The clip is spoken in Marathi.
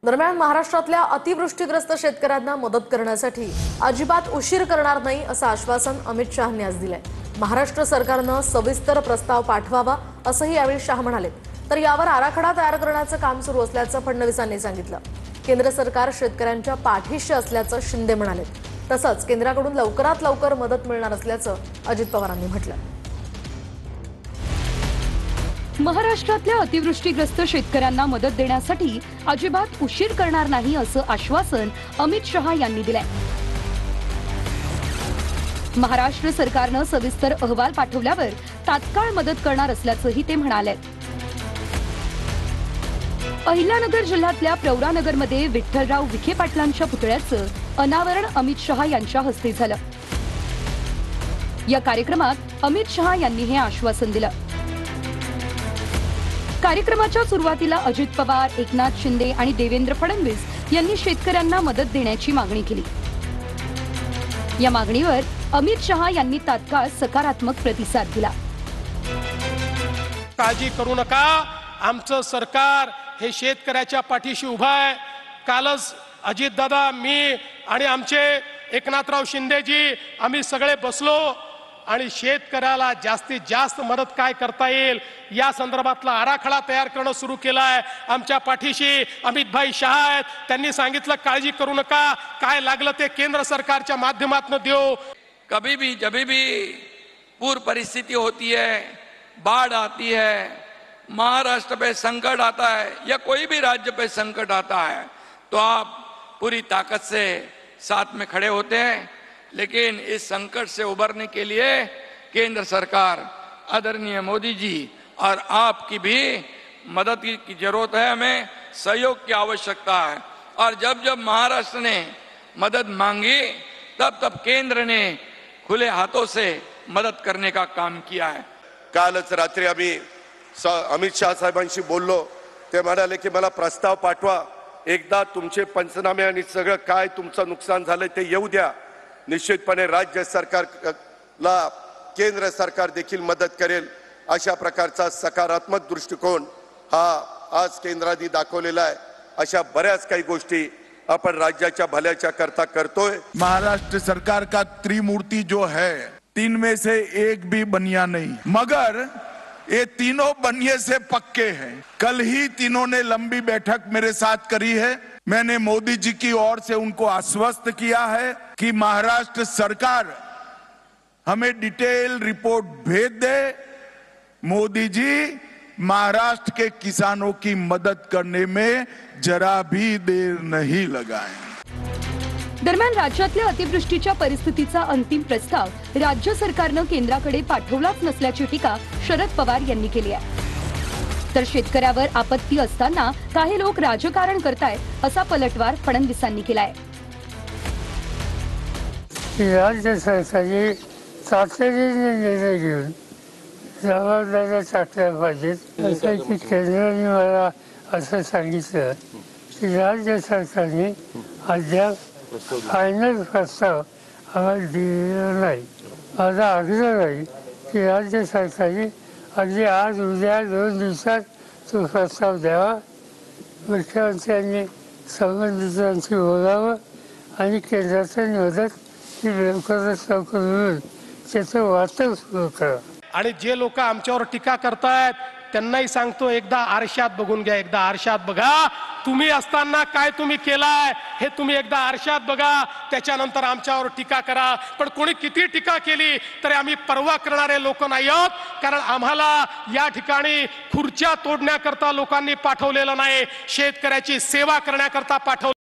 दरम्यान महाराष्ट्रातल्या अतिवृष्टीग्रस्त शेतकऱ्यांना मदत करण्यासाठी अजिबात उशीर करणार नाही असं आश्वासन अमित शहांनी आज दिलंय। महाराष्ट्र सरकारनं सविस्तर प्रस्ताव पाठवावा असंही यावेळी शहा म्हणाले। तर यावर आराखडा तयार करण्याचं काम सुरू असल्याचं फडणवीसांनी सांगितलं। केंद्र सरकार शेतकऱ्यांच्या पाठीशी असल्याचं शिंदे म्हणाले। तसंच केंद्राकडून लवकरात लवकर मदत मिळणार असल्याचं अजित पवारांनी म्हटलं। महाराष्ट्रातल्या अतिवृष्टीग्रस्त शेतकऱ्यांना मदत देण्यासाठी अजिबात उशीर करणार नाही असं आश्वासन अमित शहा यांनी दिलंय। महाराष्ट्र सरकारनं सविस्तर अहवाल पाठवल्यावर तात्काळ मदत करणार असल्याचंही ते म्हणाले। अहिल्यानगर जिल्ह्यातल्या प्रवरानगरमध्ये विठ्ठलराव विखे पाटलांच्या पुतळ्याचं अनावरण अमित शहा यांच्या हस्ते झालं। या कार्यक्रमात अमित शहा यांनी हे आश्वासन दिलं। कार्यक्रमाच्या सुरुवातीला अजित पवार, एकनाथ शिंदे आणि देवेंद्र फडणवीस यांनी शेतकऱ्यांना मदत देण्याची मागणी केली। या मागणीवर अमित शहा यांनी तात्काळ सकारात्मक प्रतिसाद दिला। काळजी करू नका, आमचं सरकार हे शेतकऱ्याच्या पाठीशी उभा आहे। कालच अजितदादा, मी आणि आमचे एकनाथराव शिंदेजी आम्ही सगळे बसलो आणि शेतकऱ्याला जास्तीत जास्त मदत काय करता येईल या संदर्भातला आराखडा तयार करणं सुरू केलं आहे। आमच्या पाठीशी अमितभाई शहा आहेत। त्यांनी सांगितलं काळजी करू नका, काय लागलं ते केंद्र सरकारच्या माध्यमातून देऊ। कभी भी जब भी पूर्व परिस्थिति होती है, बाढ़ आती है, महाराष्ट्र पे संकट आता है या कोई भी राज्य पे संकट आता है तो आप पूरी ताकत से साथ में खड़े होते हैं। लेकिन इस संकट से उबरने के लिए केंद्र सरकार, आदरणीय मोदी जी और आपकी भी मदद की जरूरत है। हमें सहयोग की आवश्यकता है और जब जब महाराष्ट्र ने मदद मांगी तब तब केंद्र ने खुले हाथों से मदद करने का काम किया है। कालच रात्री आम्ही अमित शाह साहेबांशी बोललो, ते म्हणाले की मला प्रस्ताव पाठवा, एकदा तुमचे पंचनामे आणि सगळं काय तुमचं नुकसान झालंय ते येऊ द्या। निश्चितपणे राज्य सरकारला केंद्र सरकार देखील मदत करेल अशा प्रकारचा सकारात्मक दृष्टिकोन हा आज केंद्राने दाखवलेला आहे। अशा बऱ्याच काही गोष्टी अपन राज्याच्या भल्याच्या करता करतोय। महाराष्ट्र सरकार का त्रिमूर्ति जो है, तीन में से एक भी बनिया नहीं, मगर ये तीनों बनिए से पक्के हैं। कल ही तीनों ने लंबी बैठक मेरे साथ करी है। मैंने मोदी जी की ओर से उनको आश्वस्त किया है कि महाराष्ट्र सरकार हमें डिटेल रिपोर्ट भेज दे। मोदी जी महाराष्ट्र के किसानों की मदद करने में जरा भी देर नहीं लगाएंगे। दरम्यान राज्यातल्या अतिवृष्टीच्या परिस्थितीचा अंतिम प्रस्ताव राज्य सरकारनं केंद्राकडे पाठवलाच नसल्याची टीका शरद पवार यांनी केली आहे। तर शेतकऱ्यावर आपत्ती असताना काही लोक राजकारण करतायत असा पलटवार फडणवीसांनी केलाय। राज्य सरकारने तातडीने निर्णय घेऊन जबाबदाऱ्या टाकल्या पाहिजेत। असं की केंद्राने मला असं सांगितलं की राज्य सरकारने अद्याप फायनल प्रस्ताव आम्हाला दिलेला नाही। माझा आग्रह राहील की राज्य सरकारने अगदी आज उद्या 2 दिवसात तो प्रस्ताव द्यावा। मुख्यमंत्र्यांनी संबंधितांशी बोलावं आणि केंद्राची मदत ही लवकरात लवकर मिळून त्याचं वाटप सुरू करावं। आणि जे लोक आमच्यावर टीका करतायत त्यांनाही सांगतो, एकदा आरशात बघून घ्या, एकदा आरशात बघा। तुम्ही असताना काय तुम्ही केलाय हे तुम्ही एकदा आरशात बघा, त्याच्यानंतर आमच्यावर टीका करा। पण कोणी किती टीका केली तरी आम्ही परवा करणारे लोक नाही आहोत, कारण आम्हाला या ठिकाणी खुर्च्या तोडण्याकरता लोकांनी पाठवलेलं नाही, शेतकऱ्याची सेवा करण्याकरता पाठवलं।